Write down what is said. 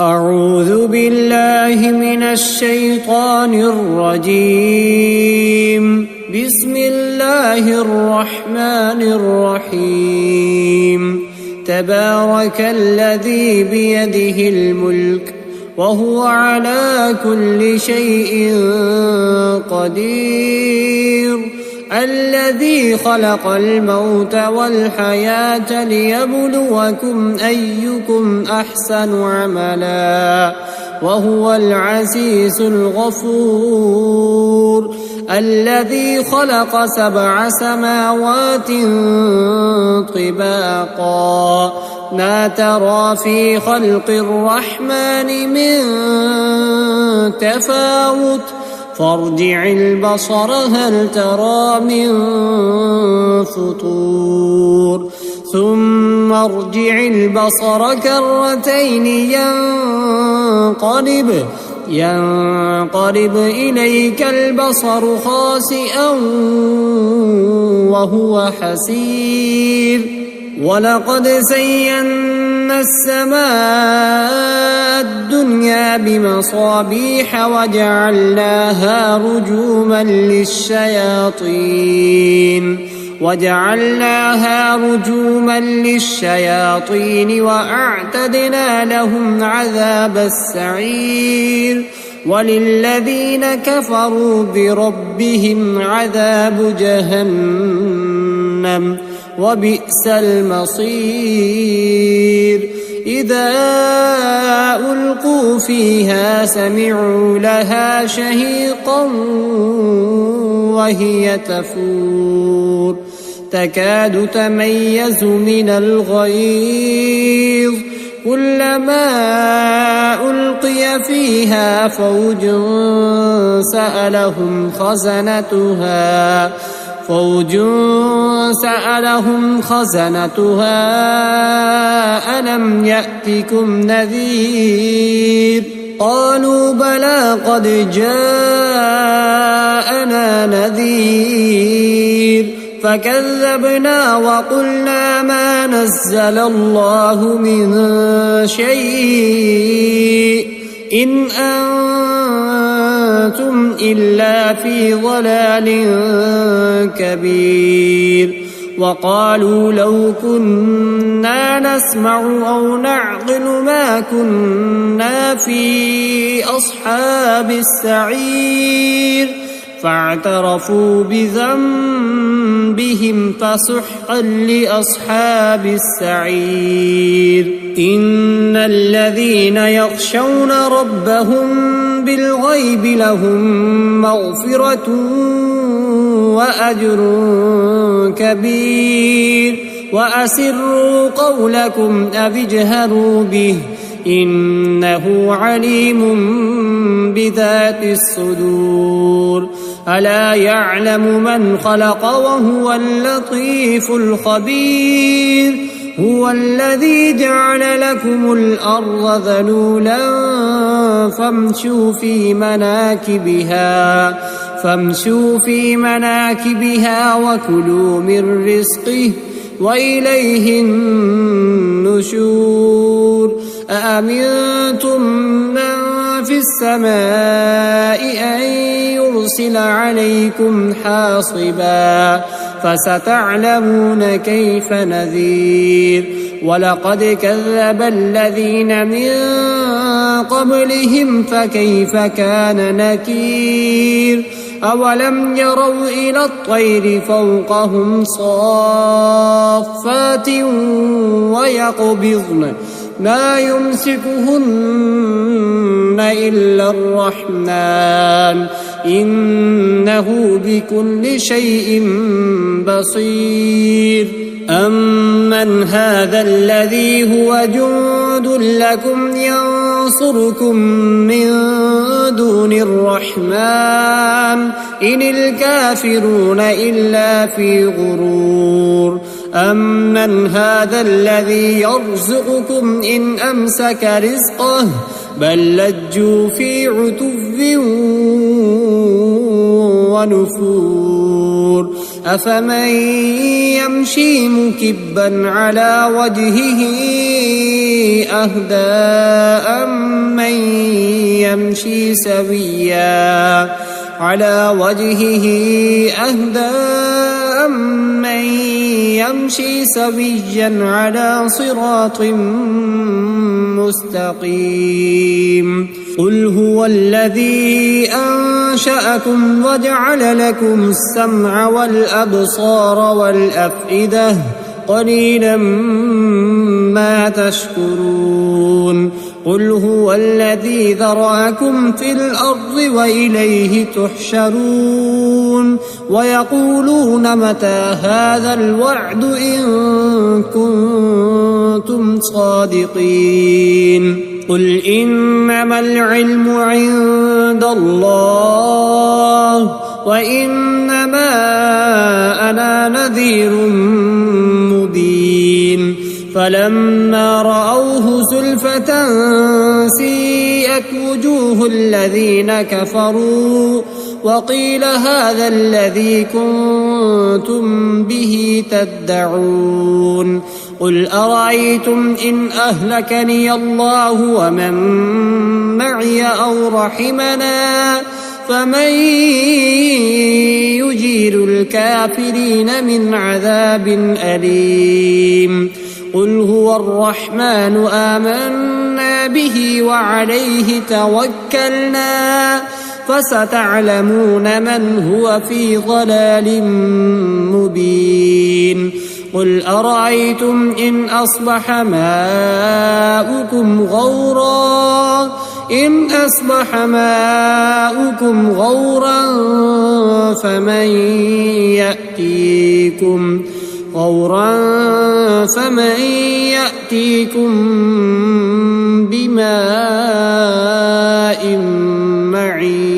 أعوذ بالله من الشيطان الرجيم. بسم الله الرحمن الرحيم. تبارك الذي بيده الملك وهو على كل شيء قدير. الذي خلق الموت والحياة ليبلوكم أيكم أحسن عملا وهو العزيز الغفور. الذي خلق 7 سماوات طباقا ما ترى في خلق الرحمن من تفاوت فارجع البصر هل ترى من فطور ثم ارجع البصر كرتين ينقلب إليك البصر خاسئا وهو حسير. ولقد زينا السماء الدنيا بمصابيح وجعلناها رجوما للشياطين وأعتدنا لهم عذاب السعير. وللذين كفروا بربهم عذاب جهنم وبئس المصير. إذا ألقوا فيها سمعوا لها شهيقا وهي تفور تكاد تميز من الغيظ كلما ألقي فيها فوج سألهم خزنتها ألم يأتكم نذير قالوا بلى قد جاءنا نذير فكذبنا وقلنا ما نزل الله من شيء إن أنتم إلا في ضلال كبير. وقالوا لو كنا نسمع أو نعقل ما كنا في أصحاب السعير فاعترفوا بذنبهم فسحقا لأصحاب السعير. إن الذين يخشون ربهم بالغيب لهم مغفرة وأجر كبير. وأسروا قولكم أو اجهروا به إنه عليم بذات الصدور. ألا يعلم من خلق وهو اللطيف الخبير. هو الذي جعل لكم الأرض ذلولا فامشوا في مناكبها وكلوا من رزقه وإليه النشور. أأمنتم من في السماء أن يرسل عليكم حاصبا فستعلمون كيف نذير. ولقد كذب الذين من قبلهم فكيف كان نكير. أولم يروا إلى الطير فوقهم صافات ويقبضن ما يمسكهن إلا الرحمن إنه بكل شيء بصير. أمن هذا الذي هو جند لكم ينصركم من دون الرحمن إن الكافرون إلا في غرور. أمن هذا الذي يرزقكم إن أمسك رزقه بل لجوا في عتو ونفور. أفمن يمشي مكبا على وجهه أهدى أمن يمشي سويا على صراط مستقيم قل هو الذي أنشأكم وجعل لكم السمع والأبصار والأفئدة قليلا ما تشكرون قل هو الذي ذرأكم في الأرض وإليه تحشرون ويقولون متى هذا الوعد إن كنتم صادقين قل إنما العلم عند الله وإنما أنا نذير مبين فلما رأوه زلفة سيئت وجوه الذين كفروا وقيل هذا الذي كنتم به تدعون قل أرأيتم إن أهلكني الله ومن معي أو رحمنا فمن يجير الكافرين من عذاب أليم قل هو الرحمن آمنا به وعليه توكلنا فستعلمون من هو في ضلال مبين قل أرأيتم إن أصبح ماؤكم غورا فمن يأتيكم بماء معين